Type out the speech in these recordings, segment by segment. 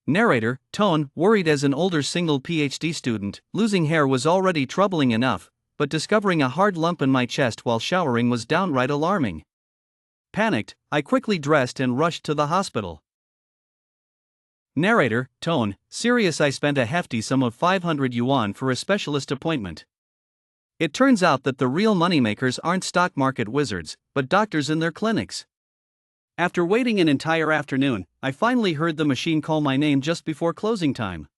Narrator, tone, worried. As an older single PhD student, losing hair was already troubling enough, but discovering a hard lump in my chest while showering was downright alarming. Panicked, I quickly dressed and rushed to the hospital. Narrator, tone, serious. I spent a hefty sum of 500 yuan for a specialist appointment. It turns out that the real moneymakers aren't stock market wizards, but doctors in their clinics. After waiting an entire afternoon, I finally heard the machine call my name just before closing time.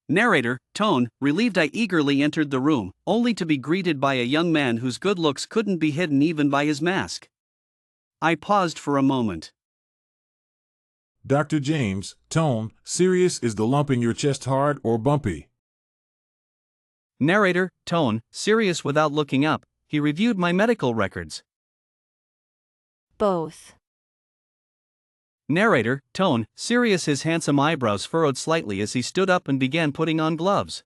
Narrator, tone, relieved. I eagerly entered the room, only to be greeted by a young man whose good looks couldn't be hidden even by his mask. I paused for a moment. Dr. James, tone, serious. Is the lump in your chest hard or bumpy? Narrator, tone, serious. Without looking up, he reviewed my medical records. Both. Narrator, tone, serious. His handsome eyebrows furrowed slightly as he stood up and began putting on gloves.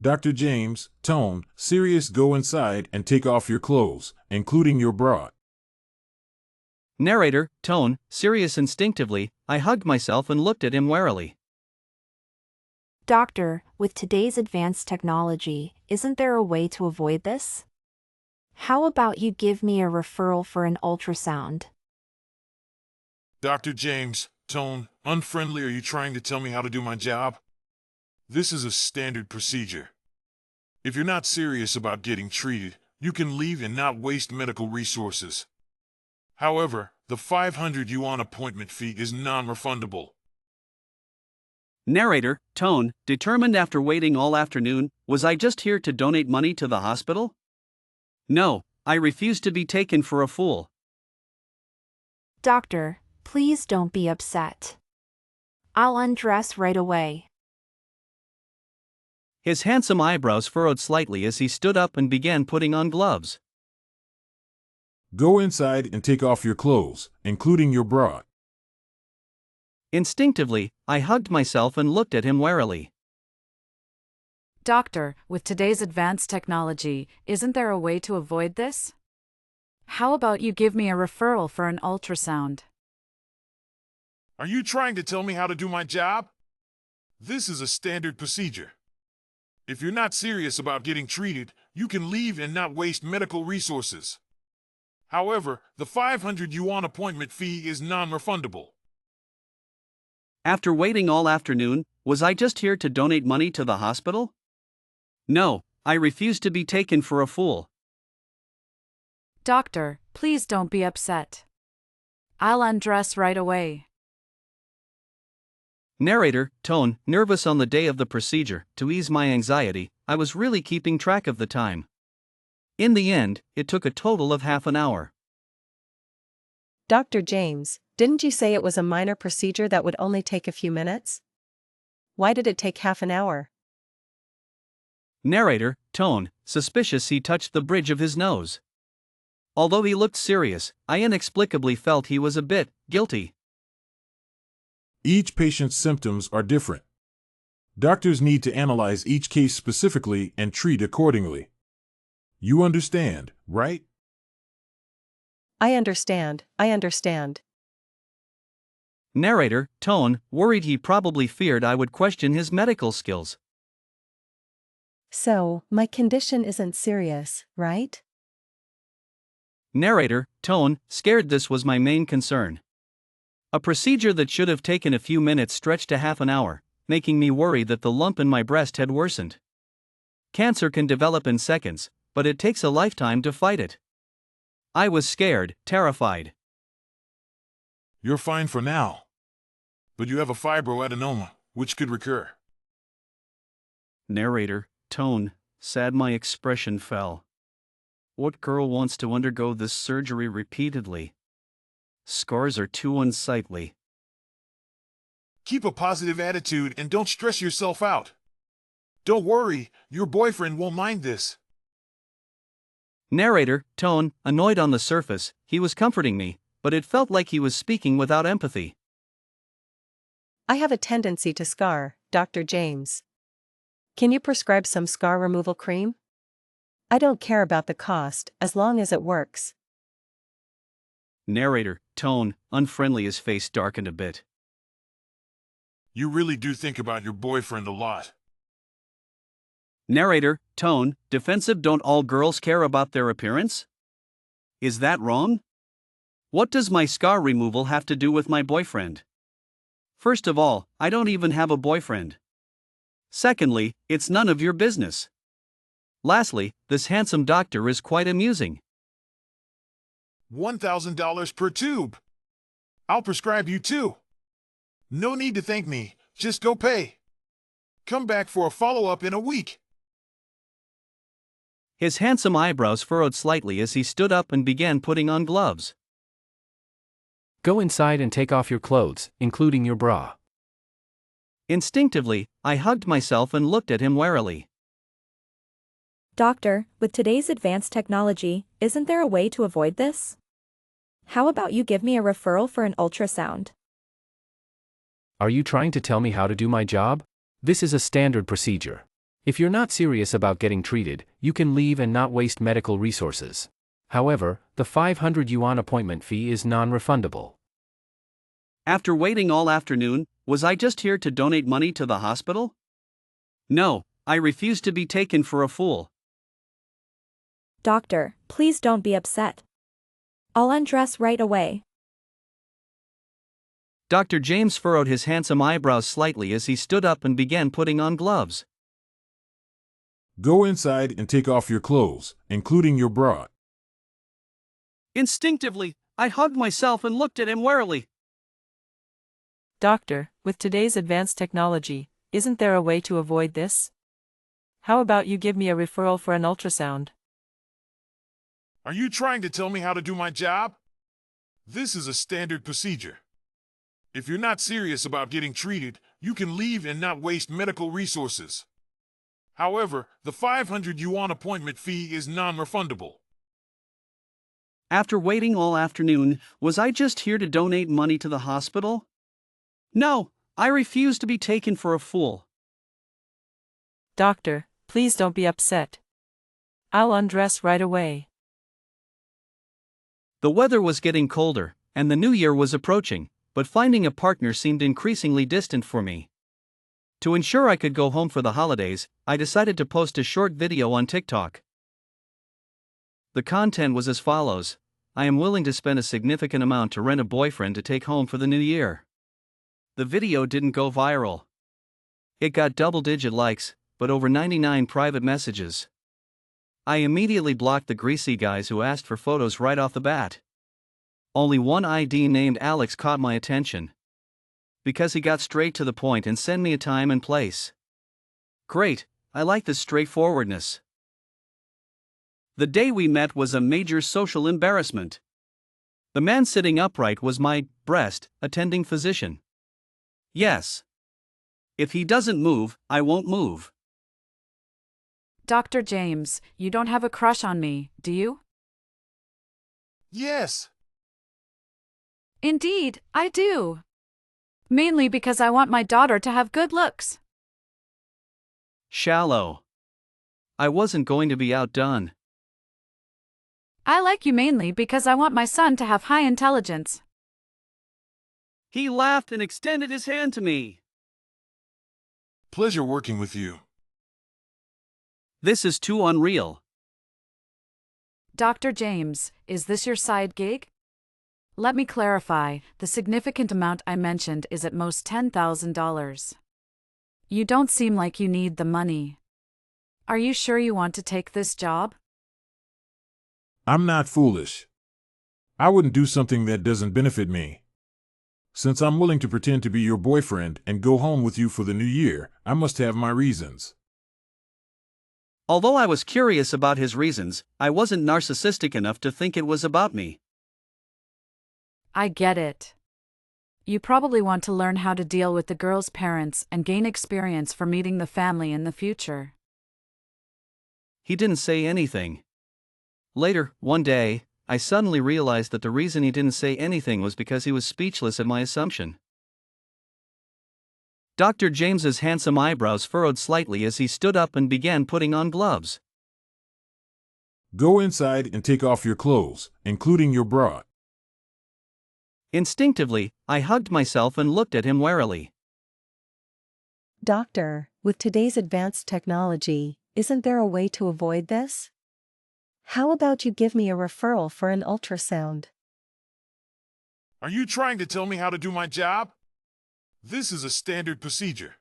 Dr. James, tone, serious. Go inside and take off your clothes, including your bra. Narrator, tone, serious. Instinctively, I hugged myself and looked at him warily. Doctor, with today's advanced technology, isn't there a way to avoid this? How about you give me a referral for an ultrasound? Dr. James, tone, unfriendly. Are you trying to tell me how to do my job? This is a standard procedure. If you're not serious about getting treated, you can leave and not waste medical resources. However, the 500 yuan appointment fee is non-refundable. Narrator, tone, determined. After waiting all afternoon, was I just here to donate money to the hospital? No, I refuse to be taken for a fool. Doctor, please don't be upset. I'll undress right away. His handsome eyebrows furrowed slightly as he stood up and began putting on gloves. Go inside and take off your clothes, including your bra. Instinctively, I hugged myself and looked at him warily. Doctor, with today's advanced technology, isn't there a way to avoid this? How about you give me a referral for an ultrasound? Are you trying to tell me how to do my job? This is a standard procedure. If you're not serious about getting treated, you can leave and not waste medical resources. However, the 500 yuan appointment fee is non-refundable. After waiting all afternoon, was I just here to donate money to the hospital? No, I refuse to be taken for a fool. Doctor, please don't be upset. I'll undress right away. Narrator, tone, nervous. On the day of the procedure, to ease my anxiety, I was really keeping track of the time. In the end, it took a total of half an hour. Dr. James, didn't you say it was a minor procedure that would only take a few minutes? Why did it take half an hour? Narrator, tone, suspicious. He touched the bridge of his nose. Although he looked serious, I inexplicably felt he was a bit guilty. Each patient's symptoms are different. Doctors need to analyze each case specifically and treat accordingly. You understand, right? I understand. Narrator, tone, worried. He probably feared I would question his medical skills. So, my condition isn't serious, right? Narrator, tone, scared. This was my main concern. A procedure that should have taken a few minutes stretched to half an hour, making me worry that the lump in my breast had worsened. Cancer can develop in seconds, but it takes a lifetime to fight it. I was scared, terrified. You're fine for now. But you have a fibroadenoma, which could recur. Narrator, tone, sad. My expression fell. What girl wants to undergo this surgery repeatedly? Scars are too unsightly. Keep a positive attitude and don't stress yourself out. Don't worry, your boyfriend won't mind this. Narrator, tone, annoyed. On the surface, he was comforting me, but it felt like he was speaking without empathy. I have a tendency to scar, Dr. James. Can you prescribe some scar removal cream? I don't care about the cost, as long as it works. Narrator, tone, unfriendly. His face darkened a bit. You really do think about your boyfriend a lot. Narrator, tone, defensive. Don't all girls care about their appearance? Is that wrong? What does my scar removal have to do with my boyfriend? First of all, I don't even have a boyfriend. Secondly, it's none of your business. Lastly, this handsome doctor is quite amusing. $1,000 per tube. I'll prescribe you 2. No need to thank me, just go pay. Come back for a follow-up in a week. His handsome eyebrows furrowed slightly as he stood up and began putting on gloves. Go inside and take off your clothes, including your bra. Instinctively, I hugged myself and looked at him warily. Doctor, with today's advanced technology, isn't there a way to avoid this? How about you give me a referral for an ultrasound? Are you trying to tell me how to do my job? This is a standard procedure. If you're not serious about getting treated, you can leave and not waste medical resources. However, the 500 yuan appointment fee is non-refundable. After waiting all afternoon, was I just here to donate money to the hospital? No, I refuse to be taken for a fool. Doctor, please don't be upset. I'll undress right away. Dr. James furrowed his handsome eyebrows slightly as he stood up and began putting on gloves. Go inside and take off your clothes, including your bra. Instinctively, I hugged myself and looked at him warily. Doctor, with today's advanced technology, isn't there a way to avoid this? How about you give me a referral for an ultrasound? Are you trying to tell me how to do my job? This is a standard procedure. If you're not serious about getting treated, you can leave and not waste medical resources. However, the 500 yuan appointment fee is non-refundable. After waiting all afternoon, was I just here to donate money to the hospital? No, I refuse to be taken for a fool. Doctor, please don't be upset. I'll undress right away. The weather was getting colder, and the new year was approaching, but finding a partner seemed increasingly distant for me. To ensure I could go home for the holidays, I decided to post a short video on TikTok. The content was as follows: I am willing to spend a significant amount to rent a boyfriend to take home for the new year. The video didn't go viral. It got double-digit likes, but over 99 private messages. I immediately blocked the greasy guys who asked for photos right off the bat. Only one ID named Alex caught my attention. Because he got straight to the point and sent me a time and place. Great, I like this straightforwardness. The day we met was a major social embarrassment. The man sitting upright was my breast attending physician. Yes. If he doesn't move, I won't move. Dr. James, you don't have a crush on me, do you? Yes. Indeed, I do. Mainly because I want my daughter to have good looks. Shallow. I wasn't going to be outdone. I like you mainly because I want my son to have high intelligence. He laughed and extended his hand to me. Pleasure working with you. This is too unreal. Dr. James, is this your side gig? Let me clarify, the significant amount I mentioned is at most $10,000. You don't seem like you need the money. Are you sure you want to take this job? I'm not foolish. I wouldn't do something that doesn't benefit me. Since I'm willing to pretend to be your boyfriend and go home with you for the new year, I must have my reasons. Although I was curious about his reasons, I wasn't narcissistic enough to think it was about me. I get it. You probably want to learn how to deal with the girl's parents and gain experience for meeting the family in the future. He didn't say anything. Later, one day, I suddenly realized that the reason he didn't say anything was because he was speechless at my assumption. Dr. James's handsome eyebrows furrowed slightly as he stood up and began putting on gloves. Go inside and take off your clothes, including your bra. Instinctively, I hugged myself and looked at him warily. Doctor, with today's advanced technology, isn't there a way to avoid this? How about you give me a referral for an ultrasound? Are you trying to tell me how to do my job? This is a standard procedure.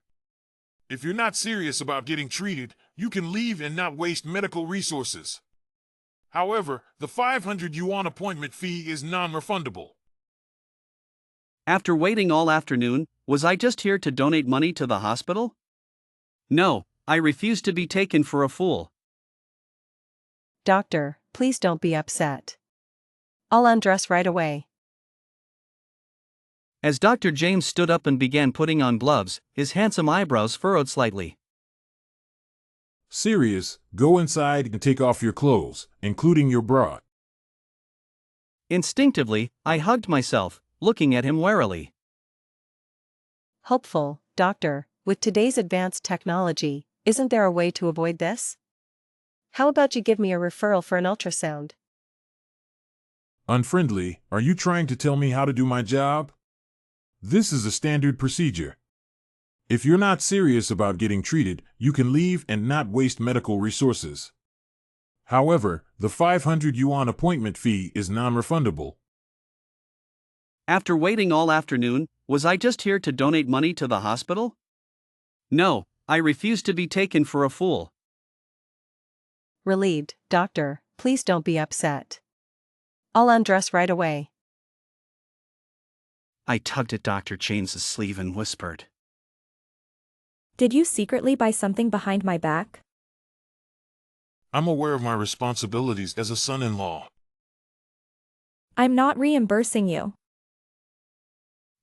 If you're not serious about getting treated, you can leave and not waste medical resources. However, the 500 yuan appointment fee is non-refundable. After waiting all afternoon, was I just here to donate money to the hospital? No, I refuse to be taken for a fool. Doctor, please don't be upset. I'll undress right away. As Dr. James stood up and began putting on gloves, his handsome eyebrows furrowed slightly. Serious, go inside and take off your clothes, including your bra. Instinctively, I hugged myself, looking at him warily. Hopeful, doctor, with today's advanced technology, isn't there a way to avoid this? How about you give me a referral for an ultrasound? Unfriendly, are you trying to tell me how to do my job? This is a standard procedure. If you're not serious about getting treated, you can leave and not waste medical resources. However, the 500 yuan appointment fee is non-refundable. After waiting all afternoon, was I just here to donate money to the hospital? No, I refuse to be taken for a fool. Relieved, doctor, please don't be upset. I'll undress right away. I tugged at Dr. James's sleeve and whispered. Did you secretly buy something behind my back? I'm aware of my responsibilities as a son-in-law. I'm not reimbursing you.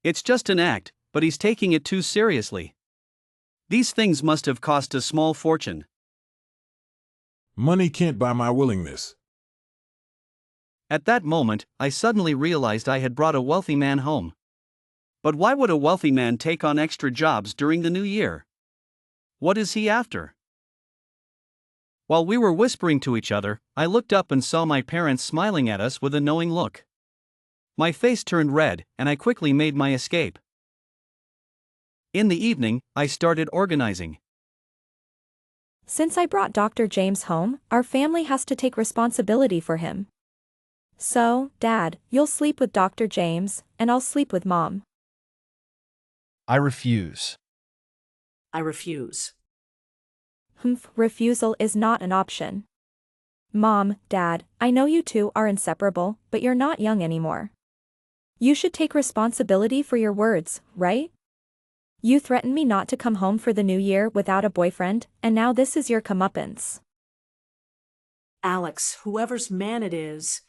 It's just an act, but he's taking it too seriously. These things must have cost a small fortune. Money can't buy my willingness. At that moment, I suddenly realized I had brought a wealthy man home. But why would a wealthy man take on extra jobs during the new year? What is he after? While we were whispering to each other, I looked up and saw my parents smiling at us with a knowing look. My face turned red, and I quickly made my escape. In the evening, I started organizing. Since I brought Dr. James home, our family has to take responsibility for him. So, Dad, you'll sleep with Dr. James, and I'll sleep with Mom. I refuse. I refuse. Refusal is not an option. Mom, Dad, I know you two are inseparable, but you're not young anymore. You should take responsibility for your words, right? You threatened me not to come home for the new year without a boyfriend, and now this is your comeuppance. Alex, whoever's man it is,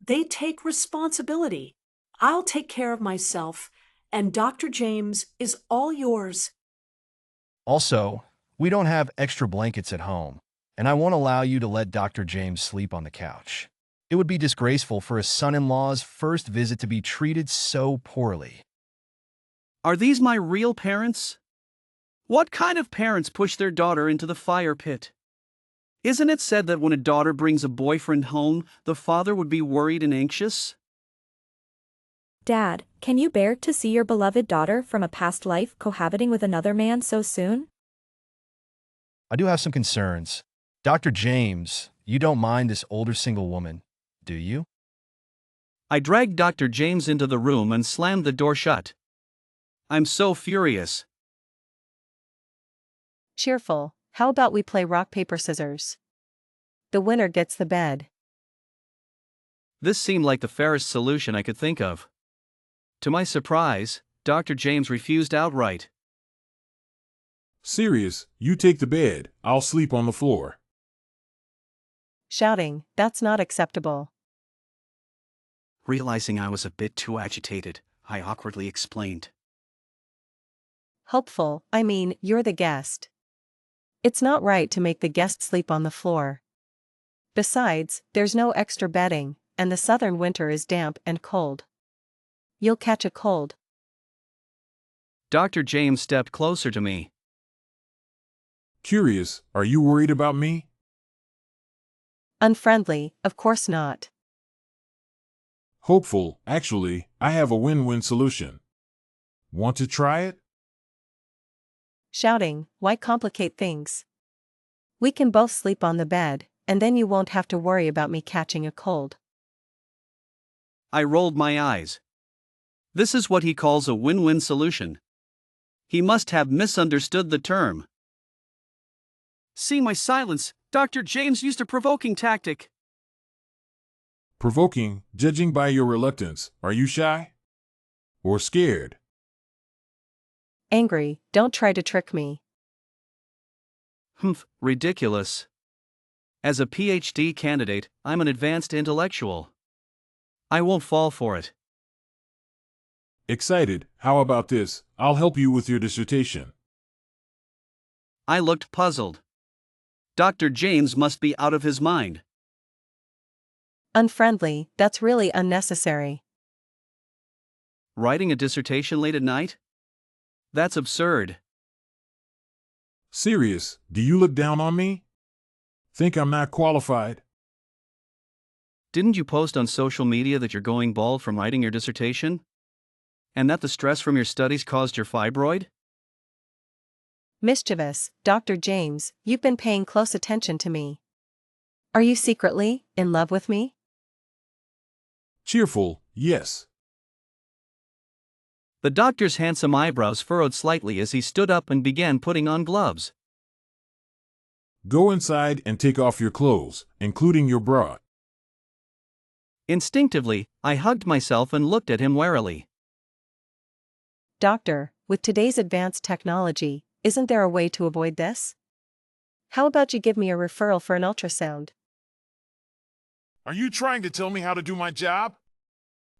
they take responsibility. I'll take care of myself, and Dr. James is all yours. Also, we don't have extra blankets at home, and I won't allow you to let Dr. James sleep on the couch. It would be disgraceful for a son-in-law's first visit to be treated so poorly. Are these my real parents? What kind of parents push their daughter into the fire pit? Isn't it said that when a daughter brings a boyfriend home, the father would be worried and anxious? Dad, can you bear to see your beloved daughter from a past life cohabiting with another man so soon? I do have some concerns. Dr. James, you don't mind this older single woman, do you? I dragged Dr. James into the room and slammed the door shut. I'm so furious. Cheerful, how about we play rock, paper, scissors? The winner gets the bed. This seemed like the fairest solution I could think of. To my surprise, Dr. James refused outright. Serious, you take the bed, I'll sleep on the floor. Shouting, that's not acceptable. Realizing I was a bit too agitated, I awkwardly explained. Hopeful, you're the guest. It's not right to make the guest sleep on the floor. Besides, there's no extra bedding, and the southern winter is damp and cold. You'll catch a cold. Dr. James stepped closer to me. Curious, are you worried about me? Unfriendly, of course not. Hopeful, actually, I have a win-win solution. Want to try it? shouting, "Why complicate things? We can both sleep on the bed, and then you won't have to worry about me catching a cold." I rolled my eyes. This is what he calls a win-win solution. He must have misunderstood the term. See my silence, Dr. James used a provoking tactic. Provoking, judging by your reluctance. Are you shy? Or scared? Angry, don't try to trick me. Humph, ridiculous. As a PhD candidate, I'm an advanced intellectual. I won't fall for it. Excited, how about this? I'll help you with your dissertation. I looked puzzled. Dr. James must be out of his mind. Unfriendly, that's really unnecessary. Writing a dissertation late at night? That's absurd. Serious, do you look down on me? Think I'm not qualified? Didn't you post on social media that you're going bald from writing your dissertation? And that the stress from your studies caused your fibroid? Mischievous, Dr. James, you've been paying close attention to me. Are you secretly in love with me? Cheerful, yes. The doctor's handsome eyebrows furrowed slightly as he stood up and began putting on gloves. Go inside and take off your clothes, including your bra. Instinctively, I hugged myself and looked at him warily. Doctor, with today's advanced technology, isn't there a way to avoid this? How about you give me a referral for an ultrasound? Are you trying to tell me how to do my job?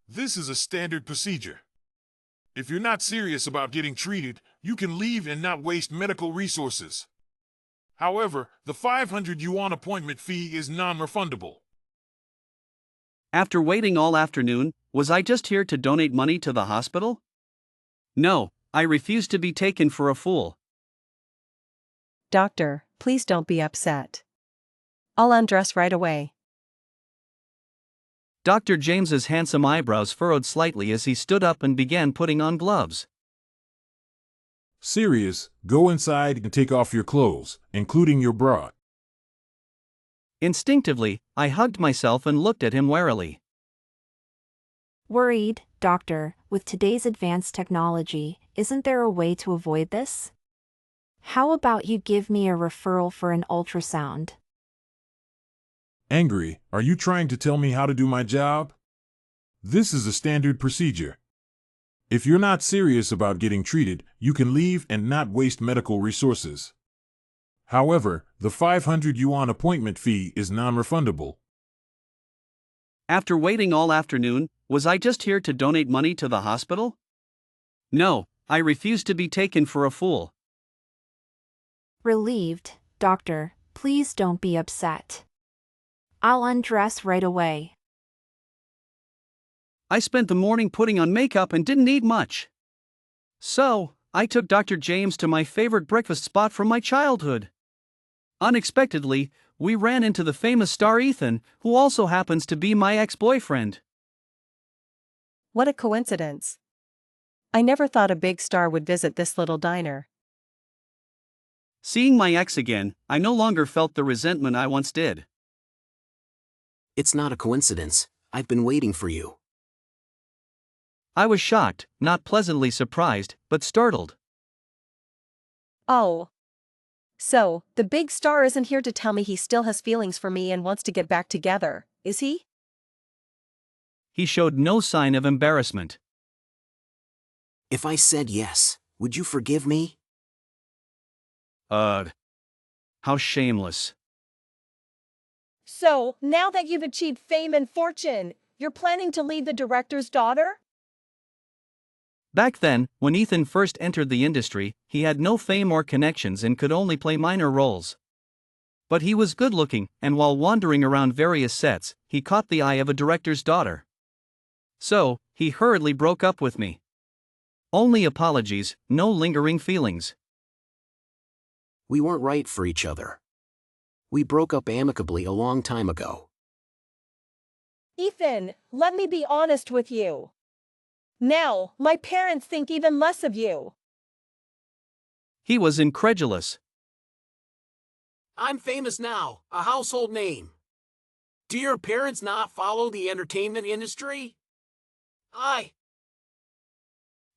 This is a standard procedure. If you're not serious about getting treated, you can leave and not waste medical resources. However, the $500 appointment fee is non-refundable. After waiting all afternoon, was I just here to donate money to the hospital? No, I refuse to be taken for a fool. Doctor, please don't be upset. I'll undress right away. Dr. James's handsome eyebrows furrowed slightly as he stood up and began putting on gloves. Serious, go inside and take off your clothes, including your bra. Instinctively, I hugged myself and looked at him warily. Worried, doctor, with today's advanced technology, isn't there a way to avoid this? How about you give me a referral for an ultrasound? Angry, are you trying to tell me how to do my job? This is a standard procedure. If you're not serious about getting treated, you can leave and not waste medical resources. However, the $500 appointment fee is non-refundable. After waiting all afternoon, was I just here to donate money to the hospital? No, I refuse to be taken for a fool. Relieved, doctor, please don't be upset. I'll undress right away. I spent the morning putting on makeup and didn't eat much. So, I took Dr. James to my favorite breakfast spot from my childhood. Unexpectedly, we ran into the famous star Ethan, who also happens to be my ex-boyfriend. What a coincidence. I never thought a big star would visit this little diner. Seeing my ex again, I no longer felt the resentment I once did. It's not a coincidence. I've been waiting for you. I was shocked, not pleasantly surprised, but startled. Oh. So, the big star isn't here to tell me he still has feelings for me and wants to get back together, is he? He showed no sign of embarrassment. If I said yes, would you forgive me? How shameless. So, now that you've achieved fame and fortune, you're planning to lead the director's daughter? Back then, when Ethan first entered the industry, he had no fame or connections and could only play minor roles. But he was good-looking, and while wandering around various sets, he caught the eye of a director's daughter. So, he hurriedly broke up with me. Only apologies, no lingering feelings. We weren't right for each other. We broke up amicably a long time ago. Ethan, let me be honest with you. Now, my parents think even less of you. He was incredulous. I'm famous now, a household name. Do your parents not follow the entertainment industry?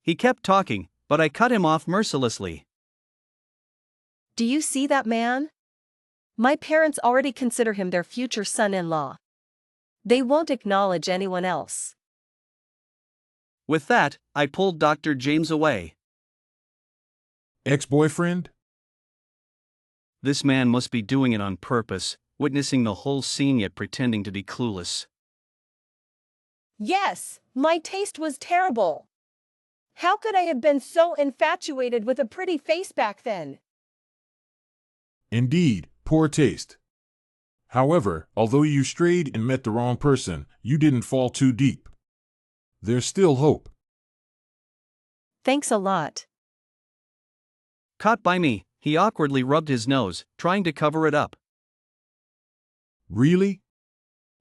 He kept talking, but I cut him off mercilessly. Do you see that man? My parents already consider him their future son-in-law. They won't acknowledge anyone else. With that, I pulled Dr. James away. Ex-boyfriend? This man must be doing it on purpose, witnessing the whole scene yet pretending to be clueless. Yes, my taste was terrible. How could I have been so infatuated with a pretty face back then? Indeed, poor taste. However, although you strayed and met the wrong person, you didn't fall too deep. There's still hope. Thanks a lot. Caught by me, he awkwardly rubbed his nose, trying to cover it up. Really?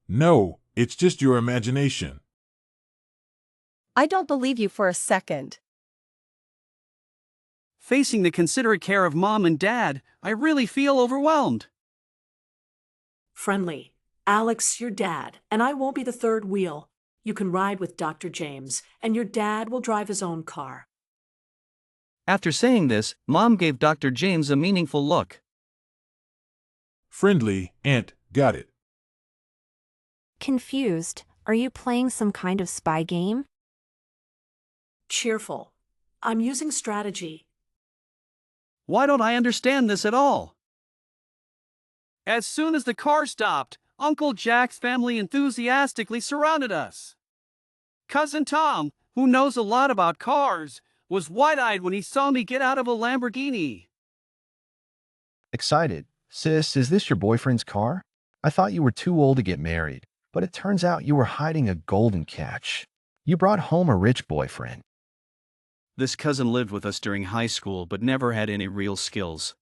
No, it's just your imagination. I don't believe you for a second. Facing the considerate care of Mom and Dad, I really feel overwhelmed. Friendly. Alex, your dad, and I won't be the third wheel. You can ride with Dr. James, and your dad will drive his own car. After saying this, Mom gave Dr. James a meaningful look. Friendly, Aunt, got it. Confused, are you playing some kind of spy game? Cheerful. I'm using strategy. Why don't I understand this at all? As soon as the car stopped, Uncle Jack's family enthusiastically surrounded us. Cousin Tom, who knows a lot about cars, was wide-eyed when he saw me get out of a Lamborghini. Excited. Sis, is this your boyfriend's car? I thought you were too old to get married, but it turns out you were hiding a golden catch. You brought home a rich boyfriend. This cousin lived with us during high school but never had any real skills.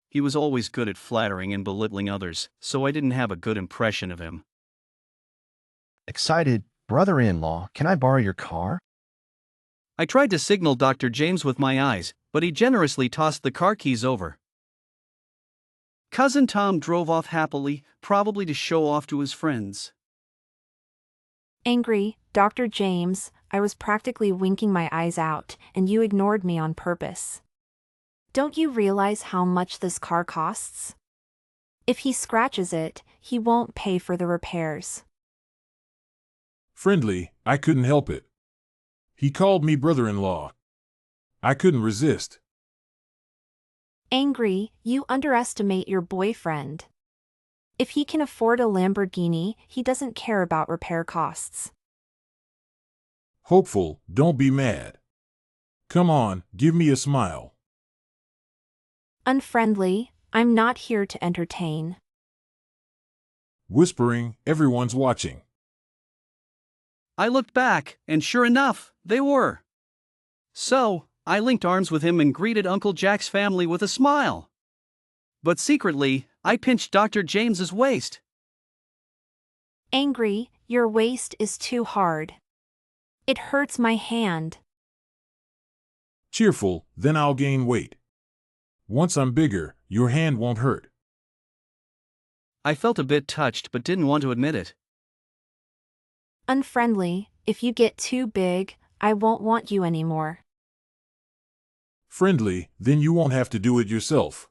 He was always good at flattering and belittling others, so I didn't have a good impression of him. Excited. Brother-in-law, can I borrow your car? I tried to signal Dr. James with my eyes, but he generously tossed the car keys over. Cousin Tom drove off happily, probably to show off to his friends. Angry, Dr. James, I was practically winking my eyes out, and you ignored me on purpose. Don't you realize how much this car costs? If he scratches it, he won't pay for the repairs. Friendly, I couldn't help it. He called me brother-in-law. I couldn't resist. Angry, you underestimate your boyfriend. If he can afford a Lamborghini, he doesn't care about repair costs. Hopeful, don't be mad. Come on, give me a smile. Unfriendly, I'm not here to entertain. Whispering, everyone's watching. I looked back, and sure enough, they were. So, I linked arms with him and greeted Uncle Jack's family with a smile. But secretly, I pinched Dr. James's waist. Angry, your waist is too hard. It hurts my hand. Cheerful, then I'll gain weight. Once I'm bigger, your hand won't hurt. I felt a bit touched but didn't want to admit it. Unfriendly, if you get too big, I won't want you anymore. Friendly, then you won't have to do it yourself.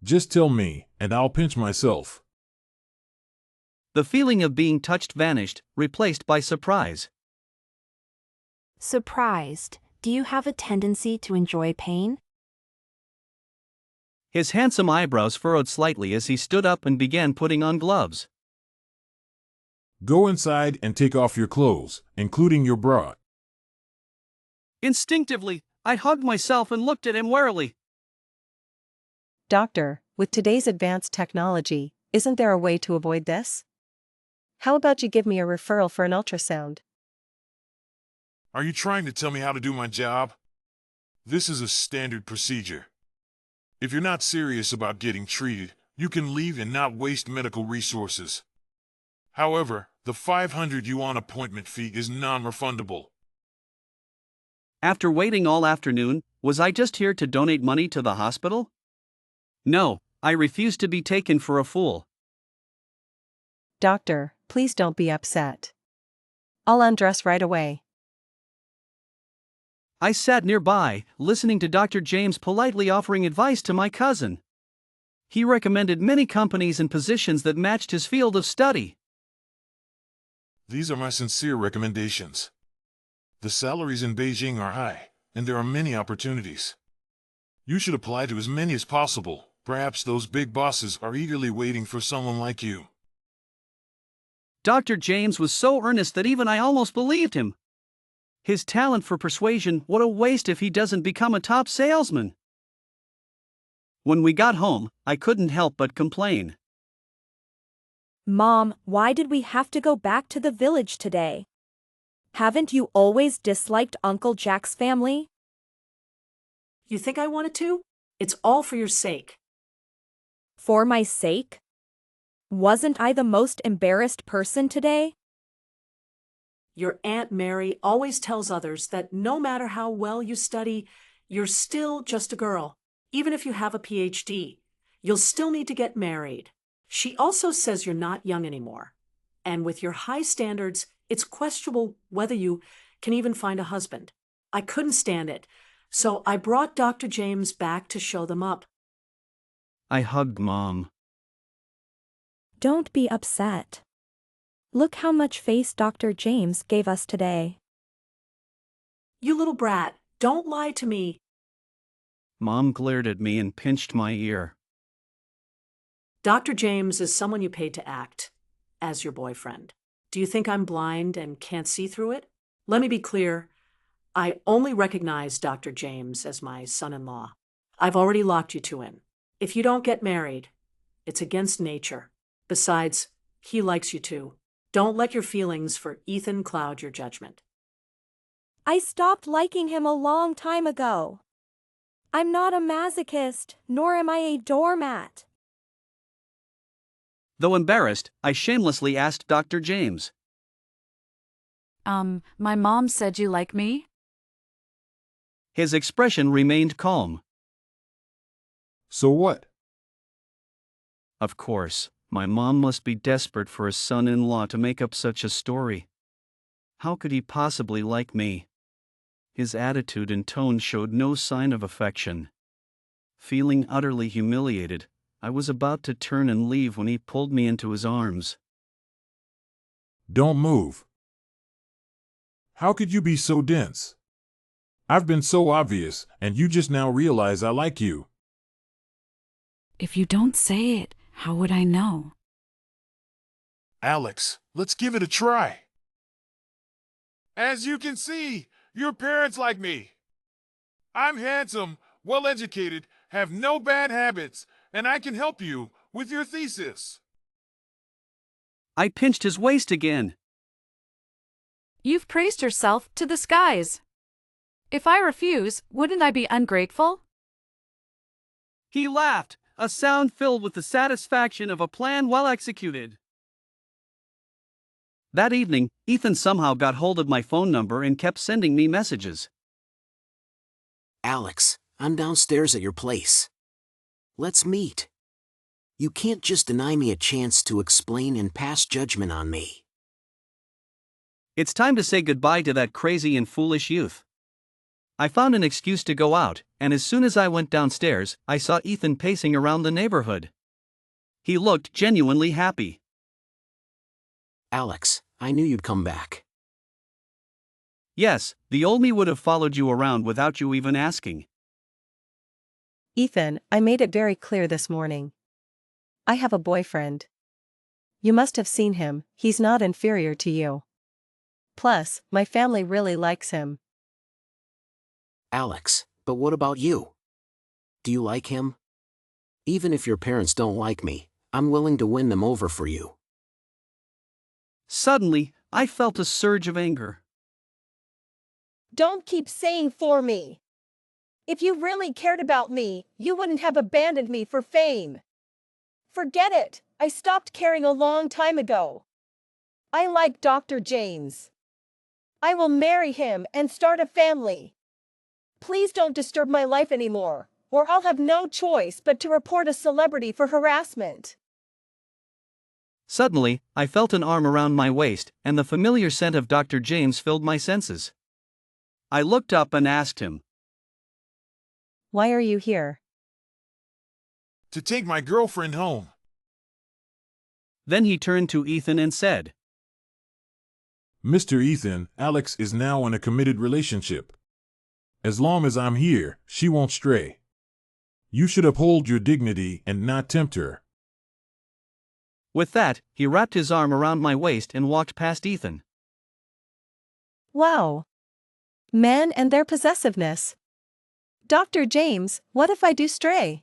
Just tell me, and I'll pinch myself. The feeling of being touched vanished, replaced by surprise. Surprised, do you have a tendency to enjoy pain? His handsome eyebrows furrowed slightly as he stood up and began putting on gloves. Go inside and take off your clothes, including your bra. Instinctively, I hugged myself and looked at him warily. Doctor, with today's advanced technology, isn't there a way to avoid this? How about you give me a referral for an ultrasound? Are you trying to tell me how to do my job? This is a standard procedure. If you're not serious about getting treated, you can leave and not waste medical resources. However, the $500 appointment fee is non-refundable. After waiting all afternoon, Was I just here to donate money to the hospital? No, I refuse to be taken for a fool. Doctor, please don't be upset. I'll undress right away. I sat nearby, listening to Dr. James politely offering advice to my cousin. He recommended many companies and positions that matched his field of study. These are my sincere recommendations. The salaries in Beijing are high, and there are many opportunities. You should apply to as many as possible. Perhaps those big bosses are eagerly waiting for someone like you. Dr. James was so earnest that even I almost believed him. His talent for persuasion, what a waste if he doesn't become a top salesman. When we got home, I couldn't help but complain. Mom, why did we have to go back to the village today? Haven't you always disliked Uncle Jack's family? You think I wanted to? It's all for your sake. For my sake? Wasn't I the most embarrassed person today? Your Aunt Mary always tells others that no matter how well you study, you're still just a girl. Even if you have a PhD, you'll still need to get married. She also says you're not young anymore. And with your high standards, it's questionable whether you can even find a husband. I couldn't stand it, so I brought Dr. James back to show them up. I hugged Mom. Don't be upset. Look how much face Dr. James gave us today. You little brat, don't lie to me. Mom glared at me and pinched my ear. Dr. James is someone you paid to act as your boyfriend. Do you think I'm blind and can't see through it? Let me be clear. I only recognize Dr. James as my son-in-law. I've already locked you two in. If you don't get married, it's against nature. Besides, he likes you too. Don't let your feelings for Ethan cloud your judgment. I stopped liking him a long time ago. I'm not a masochist, nor am I a doormat. Though embarrassed, I shamelessly asked Dr. James. My mom said you like me? His expression remained calm. So what? Of course, my mom must be desperate for a son-in-law to make up such a story. How could he possibly like me? His attitude and tone showed no sign of affection. Feeling utterly humiliated, I was about to turn and leave when he pulled me into his arms. Don't move. How could you be so dense? I've been so obvious, and you just now realize I like you. If you don't say it, how would I know? Alex, let's give it a try. As you can see, your parents like me. I'm handsome, well-educated, have no bad habits, and I can help you with your thesis. I pinched his waist again. You've praised yourself to the skies. If I refuse, wouldn't I be ungrateful? He laughed, a sound filled with the satisfaction of a plan well executed. That evening, Ethan somehow got hold of my phone number and kept sending me messages. Alex, I'm downstairs at your place. Let's meet. You can't just deny me a chance to explain and pass judgment on me. It's time to say goodbye to that crazy and foolish youth. I found an excuse to go out, and as soon as I went downstairs, I saw Ethan pacing around the neighborhood. He looked genuinely happy. Alex, I knew you'd come back. Yes, the old me would have followed you around without you even asking. Ethan, I made it very clear this morning. I have a boyfriend. You must have seen him, he's not inferior to you. Plus, my family really likes him. Alex, but what about you? Do you like him? Even if your parents don't like me, I'm willing to win them over for you. Suddenly, I felt a surge of anger. Don't keep saying for me. If you really cared about me, you wouldn't have abandoned me for fame. Forget it, I stopped caring a long time ago. I like Dr. James. I will marry him and start a family. Please don't disturb my life anymore, or I'll have no choice but to report a celebrity for harassment. Suddenly, I felt an arm around my waist, and the familiar scent of Dr. James filled my senses. I looked up and asked him, Why are you here? To take my girlfriend home. Then he turned to Ethan and said, Mr. Ethan, Alex is now in a committed relationship. As long as I'm here, she won't stray. You should uphold your dignity and not tempt her. With that, he wrapped his arm around my waist and walked past Ethan. Wow. Men and their possessiveness. Dr. James, what if I do stray?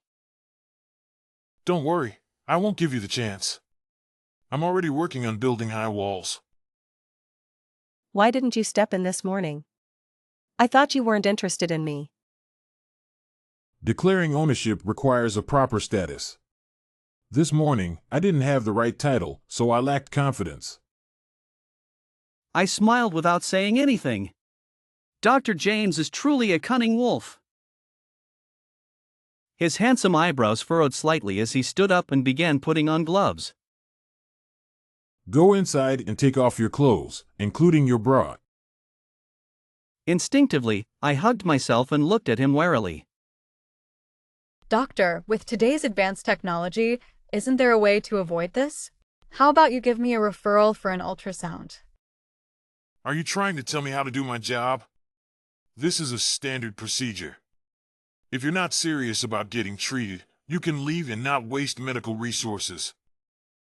Don't worry, I won't give you the chance. I'm already working on building high walls. Why didn't you step in this morning? I thought you weren't interested in me. Declaring ownership requires a proper status. This morning, I didn't have the right title, so I lacked confidence. I smiled without saying anything. Dr. James is truly a cunning wolf. His handsome eyebrows furrowed slightly as he stood up and began putting on gloves. Go inside and take off your clothes, including your bra. Instinctively, I hugged myself and looked at him warily. Doctor, with today's advanced technology, isn't there a way to avoid this? How about you give me a referral for an ultrasound? Are you trying to tell me how to do my job? This is a standard procedure. If you're not serious about getting treated, you can leave and not waste medical resources.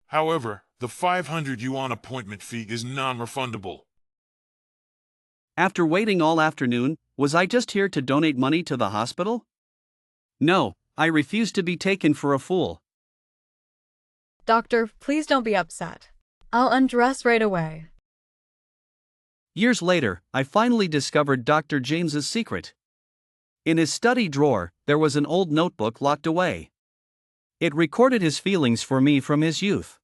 However, the $500 appointment fee is non-refundable. After waiting all afternoon, was I just here to donate money to the hospital? No, I refuse to be taken for a fool. Doctor, please don't be upset. I'll undress right away. Years later, I finally discovered Dr. James's secret. In his study drawer, there was an old notebook locked away. It recorded his feelings for me from his youth.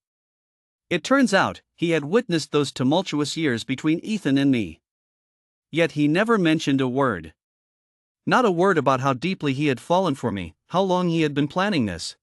It turns out, he had witnessed those tumultuous years between Ethan and me. Yet he never mentioned a word. Not a word about how deeply he had fallen for me, how long he had been planning this.